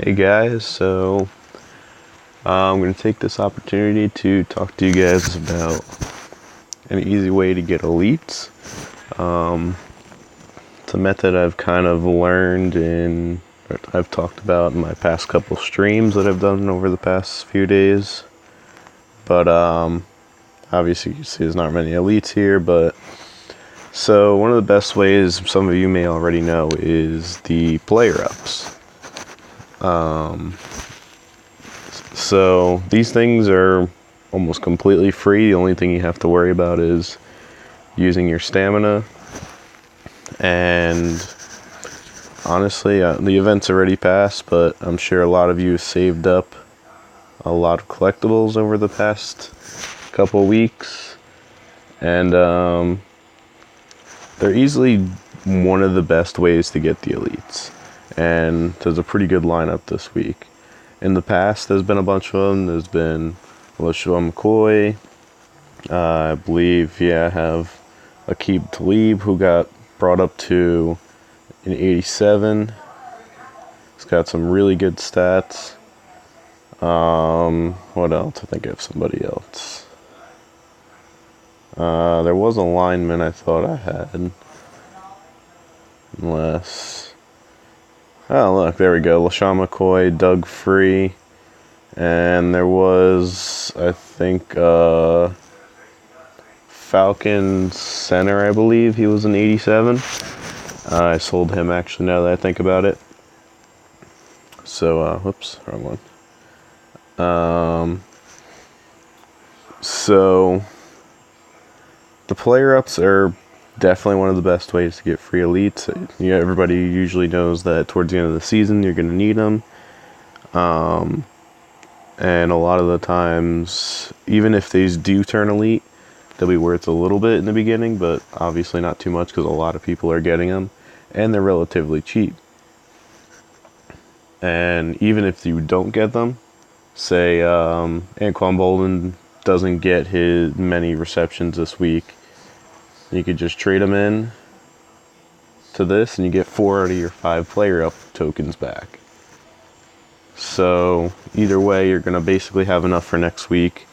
Hey guys, I'm going to take this opportunity to talk to you guys about an easy way to get elites. It's a method I've kind of learned and I've talked about in my past couple streams that I've done over the past few days. But obviously you can see there's not many elites here, but so one of the best ways, some of you may already know, is the player ups. So these things are almost completely free. The only thing you have to worry about is using your stamina. And honestly, the event's already passed, but I'm sure a lot of you saved up a lot of collectibles over the past couple weeks. And they're easily one of the best ways to get the elites. And there's a pretty good lineup this week. In the past, there's been a bunch of them. There's been LaShawn McCoy. I believe, I have Aqib Talib, who got brought up to an 87. He's got some really good stats. What else? I think I have somebody else. There was a lineman I thought I had. Unless... Oh, look, there we go. LaShawn McCoy, Doug Free. And there was, I think, Falcon Center, I believe. He was an 87. I sold him, actually, now that I think about it. So, whoops, wrong one. So, the player ups are definitely one of the best ways to get free elites. Everybody usually knows that towards the end of the season, you're going to need them. And a lot of the times, even if these do turn elite, they'll be worth a little bit in the beginning, but obviously not too much because a lot of people are getting them, and they're relatively cheap. And even if you don't get them, say Anquan Boldin doesn't get his many receptions this week, you could just trade him in to this, and you get 4 out of your 5 player up tokens back. So either way, you're going to basically have enough for next week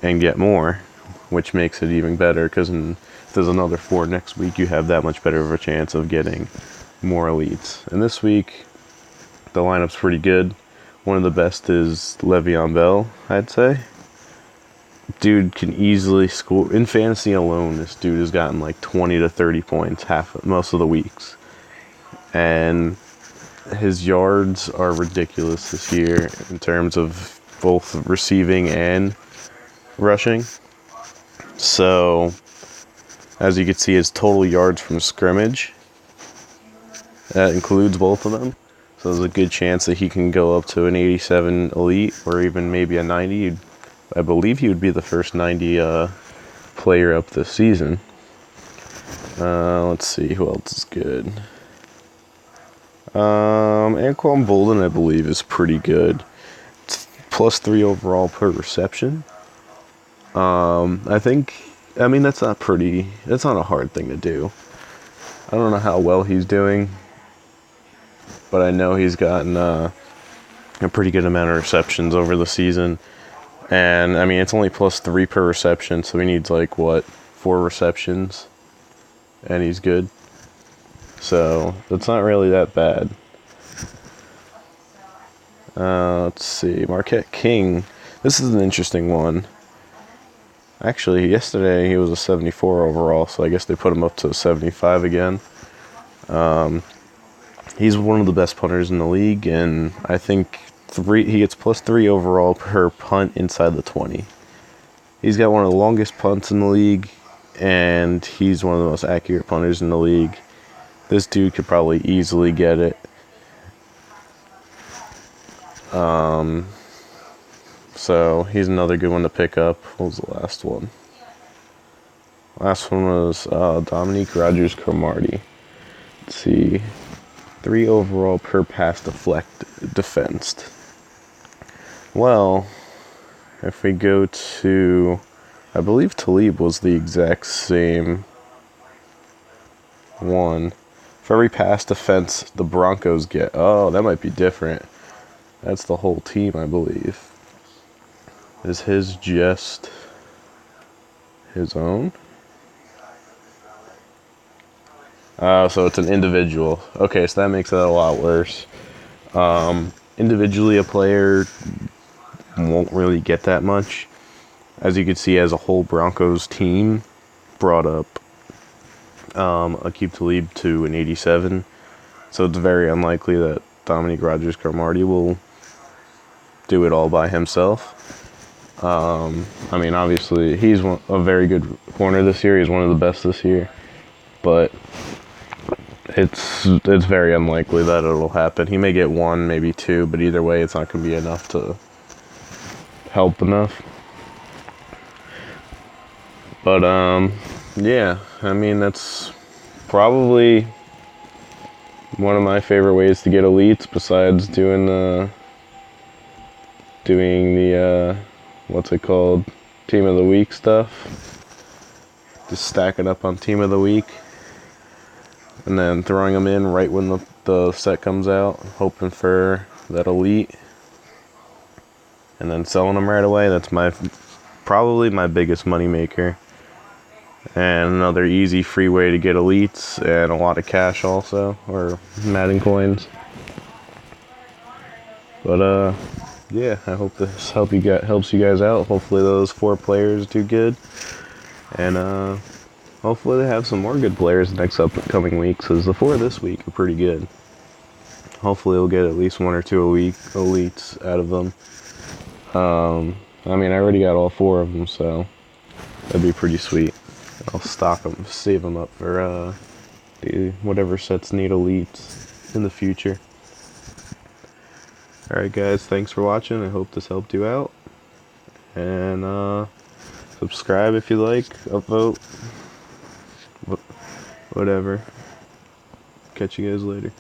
and get more, which makes it even better because if there's another 4 next week, you have that much better of a chance of getting more elites. And this week, the lineup's pretty good. One of the best is Le'Veon Bell, I'd say. Dude can easily score. In fantasy alone, this dude has gotten like 20 to 30 points most of the weeks. And his yards are ridiculous this year in terms of both receiving and rushing. So, as you can see, his total yards from scrimmage, that includes both of them. So there's a good chance that he can go up to an 87 elite or even maybe a 90. I believe he would be the first 90 player up this season. Let's see, who else is good? Anquan Boldin, I believe, is pretty good. It's +3 overall per reception. That's not a hard thing to do. I don't know how well he's doing, but I know he's gotten a pretty good amount of receptions over the season. And, it's only +3 per reception, so he needs, 4 receptions, and he's good. So, it's not really that bad. Let's see, Marquette King. This is an interesting one. Actually, yesterday he was a 74 overall, so I guess they put him up to a 75 again. He's one of the best punters in the league, and I think he gets +3 overall per punt inside the 20. He's got one of the longest punts in the league, and he's one of the most accurate punters in the league. This dude could probably easily get it. So he's another good one to pick up. What was the last one? Last one was Dominique Rodgers-Cromartie. Let's see. 3 overall per pass defensed. Well, if we go to... I believe Talib was the exact same one. For every pass defense the Broncos get... Oh, that might be different. That's the whole team, I believe. Is his just his own? Oh, so it's an individual. Okay, so that makes it a lot worse. Individually, a player won't really get that much. As you can see, as a whole Broncos team brought up Aqib Talib to an 87. So it's very unlikely that Dominique Rodgers-Cromartie will do it all by himself. I mean, obviously, he's a very good corner this year. He's one of the best this year. But it's very unlikely that it'll happen. He may get one, maybe two, but either way, it's not going to be enough to help enough. But, yeah, I mean, that's probably one of my favorite ways to get elites besides doing the what's it called, team of the week stuff. Just stacking up on team of the week and then throwing them in right when the set comes out, hoping for that elite, and then selling them right away. That's probably my biggest money maker. And another easy free way to get elites and a lot of cash also, or Madden coins. But yeah, I hope this helps you guys out. Hopefully those 4 players do good, and hopefully they have some more good players next upcoming weeks, because the 4 this week are pretty good. Hopefully we'll get at least 1 or 2 a week elites out of them. I mean, I already got all 4 of them, so that'd be pretty sweet. I'll stock them, save them up for whatever sets need elites in the future. Alright guys, thanks for watching. I hope this helped you out. And subscribe if you like, upvote, whatever. Catch you guys later.